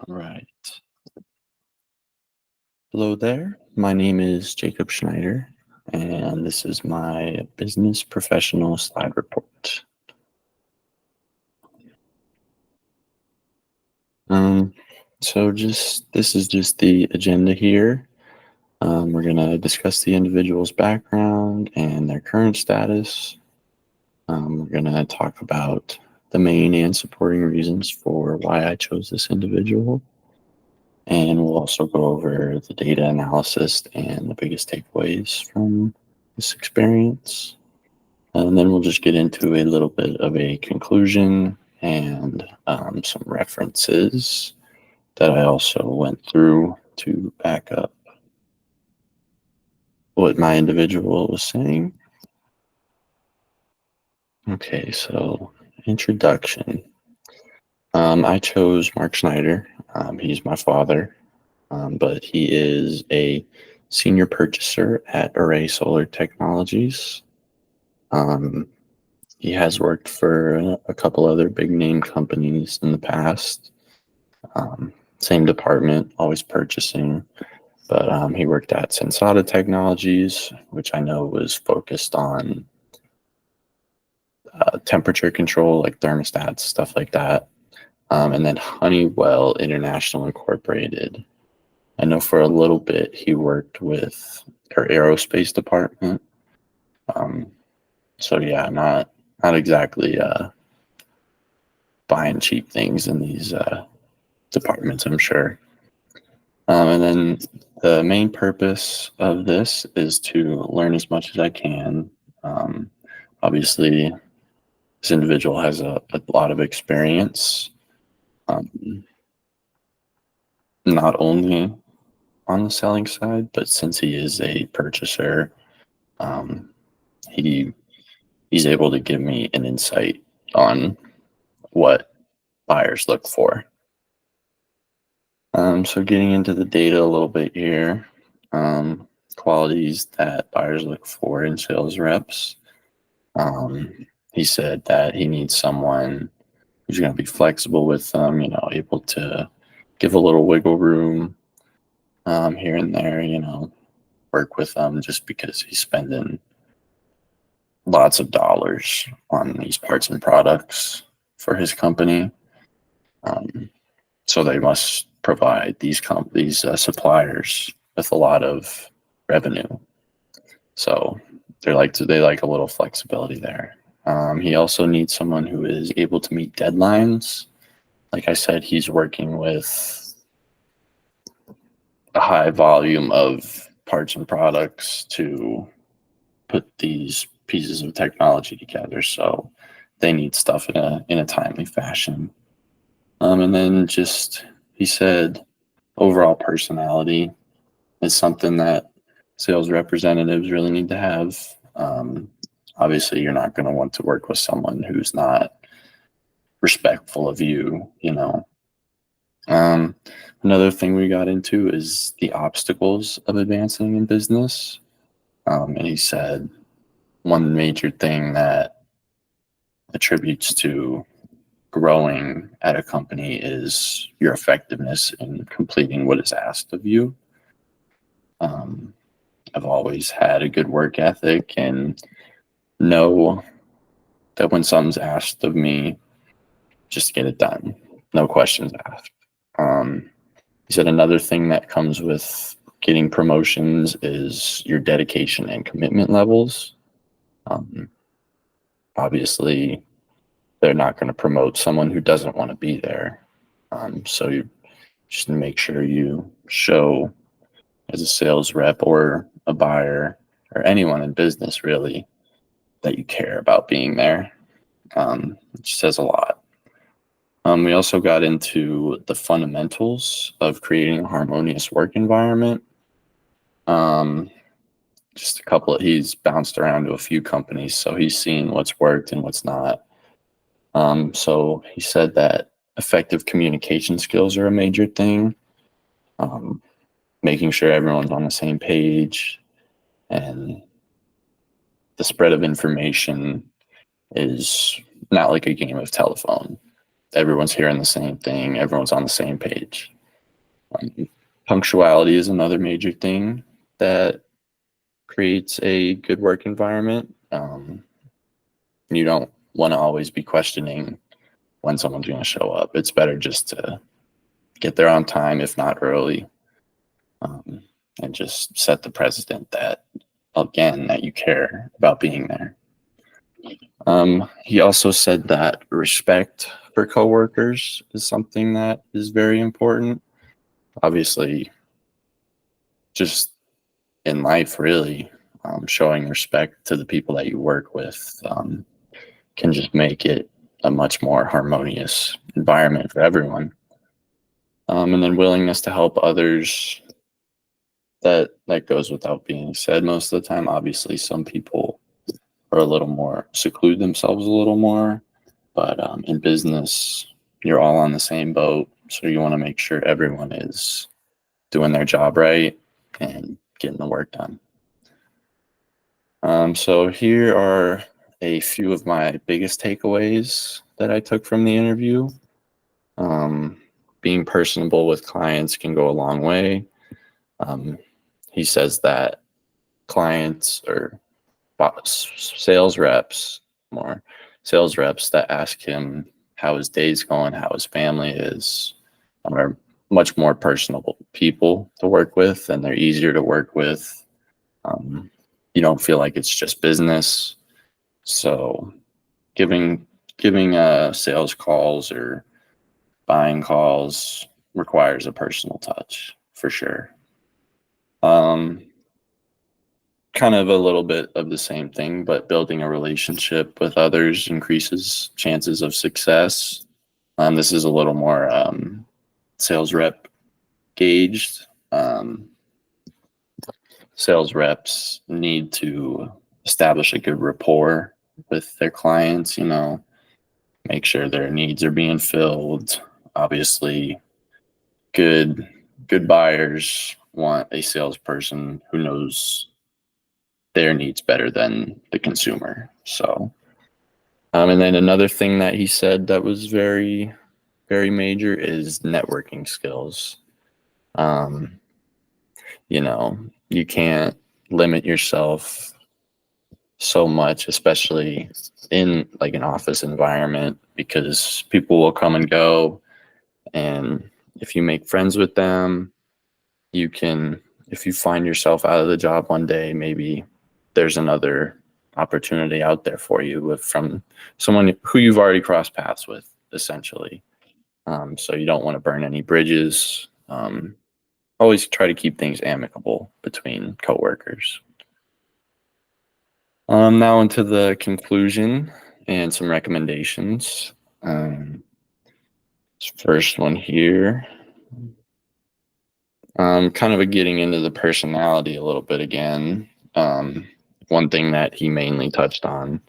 All right. Hello there. My name is Jacob Schneider, and this is my business professional slide report. Um, this is just the agenda here. We're going to discuss the individual's background and their current status. We're going to talk about the main and supporting reasons for why I chose this individual. And we'll also go over the data analysis and the biggest takeaways from this experience. And then we'll just get into a little bit of a conclusion and some references that I also went through to back up what my individual was saying. Okay, so introduction. I chose Mark Schneider. He's my father, but he is a senior purchaser at Array Solar Technologies. He has worked for a couple other big name companies in the past. Same department, always purchasing, but he worked at Sensata Technologies, which I know was focused on temperature control, like thermostats, stuff like that. And then Honeywell International Incorporated. I know for a little bit he worked with their aerospace department. So yeah, not exactly buying cheap things in these departments, I'm sure. And then the main purpose of this is to learn as much as I can. Obviously, this individual has a lot of experience, not only on the selling side, but since he is a purchaser, um, he's able to give me an insight on what buyers look for. So getting into the data a little bit here, qualities that buyers look for in sales reps. He said that he needs someone who's going to be flexible with them, able to give a little wiggle room here and there, work with them just because he's spending lots of dollars on these parts and products for his company. So they must provide these suppliers with a lot of revenue. So they like a little flexibility there. He also needs someone who is able to meet deadlines. Like I said, he's working with a high volume of parts and products to put these pieces of technology together. So they need stuff in a timely fashion. And then he said overall personality is something that sales representatives really need to have. Obviously, you're not going to want to work with someone who's not respectful of you, Another thing we got into is the obstacles of advancing in business. And he said one major thing that attributes to growing at a company is your effectiveness in completing what is asked of you. I've always had a good work ethic and know that when something's asked of me, just get it done. No questions asked. He said another thing that comes with getting promotions is your dedication and commitment levels. Obviously, they're not going to promote someone who doesn't want to be there. So you just make sure you show as a sales rep or a buyer or anyone in business really that you care about being there. Which says a lot. We also got into the fundamentals of creating a harmonious work environment. He's bounced around to a few companies, so he's seen what's worked and what's not. So he said that effective communication skills are a major thing. Making sure everyone's on the same page and the spread of information is not like a game of telephone. everyone's hearing the same thing, everyone's on the same page. Punctuality is another major thing that creates a good work environment. You don't want to always be questioning when someone's going to show up. It's better just to get there on time, if not early, and just set the precedent that, again, that you care about being there. He also said that respect for coworkers is something that is very important. Obviously, just in life, really, showing respect to the people that you work with can just make it a much more harmonious environment for everyone. And then willingness to help others, that goes without being said most of the time. Obviously, some people are a little more seclude themselves a little more, but in business, you're all on the same boat, so you want to make sure everyone is doing their job right and getting the work done. So here are a few of my biggest takeaways that I took from the interview. Being personable with clients can go a long way. He says that clients or sales reps that ask him how his day's going, how his family is, are much more personable people to work with, and they're easier to work with. You don't feel like it's just business. So giving sales calls or buying calls requires a personal touch for sure. Kind of a little bit of the same thing, but building a relationship with others increases chances of success. This is a little more sales rep gauged. Sales reps need to establish a good rapport with their clients, make sure their needs are being filled. Obviously, good buyers want a salesperson who knows their needs better than the consumer. So, and then another thing that he said that was very, very major is networking skills. You can't limit yourself so much, especially in like an office environment, because people will come and go. And if you make friends with them, if you find yourself out of the job one day, maybe there's another opportunity out there for you from someone who you've already crossed paths with, essentially. So you don't want to burn any bridges. Always try to keep things amicable between coworkers. Now into the conclusion and some recommendations. First one here. Kind of getting into the personality a little bit again. One thing that he mainly touched on,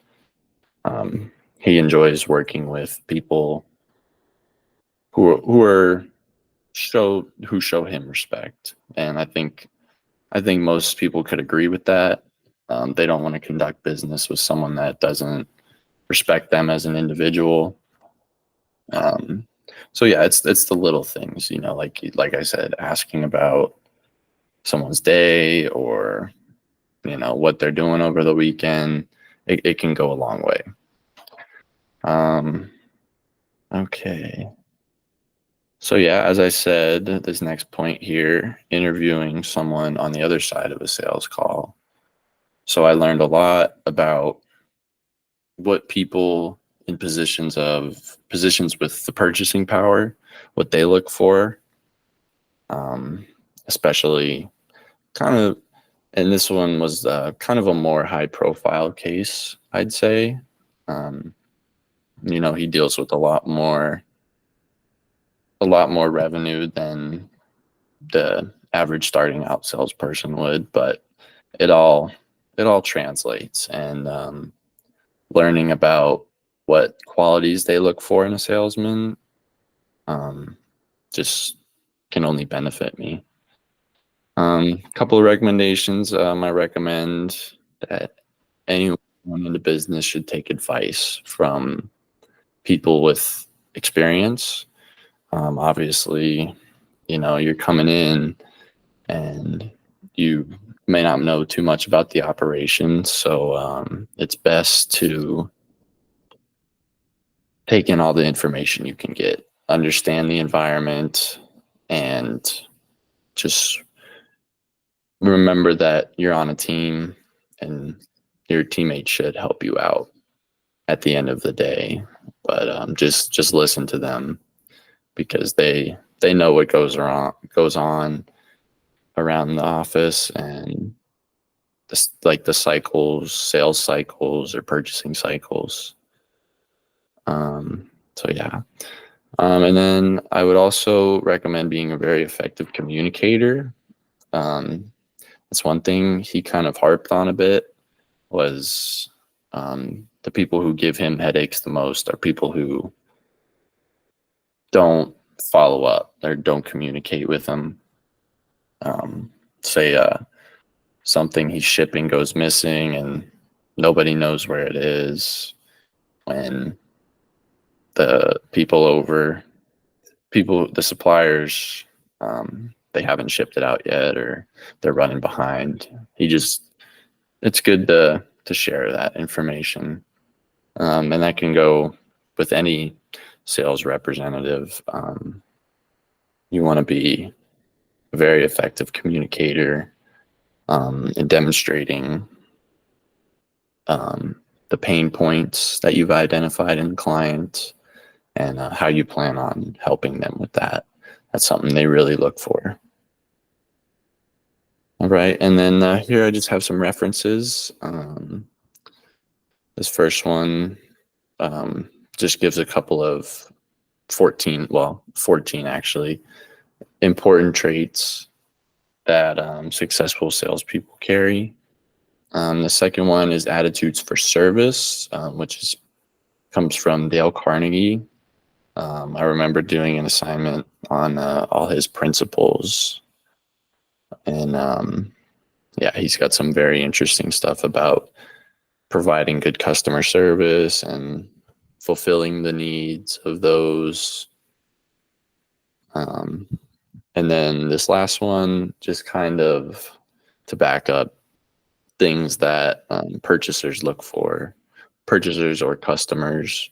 he enjoys working with people who show him respect, and I think most people could agree with that. They don't want to conduct business with someone that doesn't respect them as an individual. So yeah, it's the little things, like I said, asking about someone's day or what they're doing over the weekend. It can go a long way. Okay. So yeah, as I said, this next point here, interviewing someone on the other side of a sales call. So I learned a lot about what people in positions with the purchasing power, what they look for, especially and this one was kind of a more high profile case, I'd say. He deals with a lot more revenue than the average starting out salesperson would, but it all translates. And learning about what qualities they look for in a salesman just can only benefit me. Couple of recommendations. I recommend that anyone in the business should take advice from people with experience. Obviously, you're coming in and you may not know too much about the operation. So it's best to take in all the information you can get, understand the environment, and just remember that you're on a team and your teammates should help you out at the end of the day. But just listen to them, because they know what goes on around the office, and like the cycles, sales cycles or purchasing cycles. So yeah. And then I would also recommend being a very effective communicator. That's one thing he kind of harped on a bit, was the people who give him headaches the most are people who don't follow up or don't communicate with him. Say something he's shipping goes missing and nobody knows where it is, when the the suppliers, they haven't shipped it out yet, or they're running behind. It's good to share that information. And that can go with any sales representative. You want to be a very effective communicator, in demonstrating the pain points that you've identified in the client, and how you plan on helping them with that. That's something they really look for. All right, and then here I just have some references. This first one just gives a couple of 14 actually, important traits that successful salespeople carry. The second one is attitudes for service, which comes from Dale Carnegie. I remember doing an assignment on all his principles, and yeah, he's got some very interesting stuff about providing good customer service and fulfilling the needs of those. And then this last one, just kind of to back up things that purchasers or customers,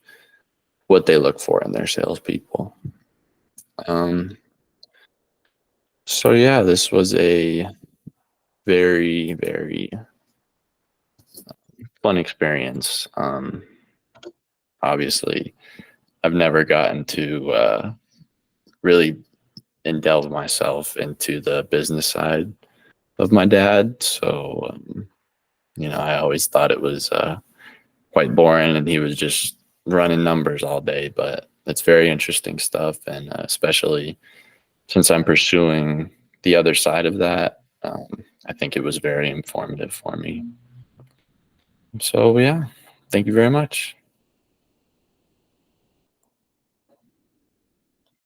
what they look for in their salespeople. So yeah, this was a very, very fun experience. Obviously, I've never gotten to really indulge myself into the business side of my dad. So, I always thought it was quite boring and he was just running numbers all day, but it's very interesting stuff. And especially since I'm pursuing the other side of that, I think it was very informative for me. So yeah, thank you very much.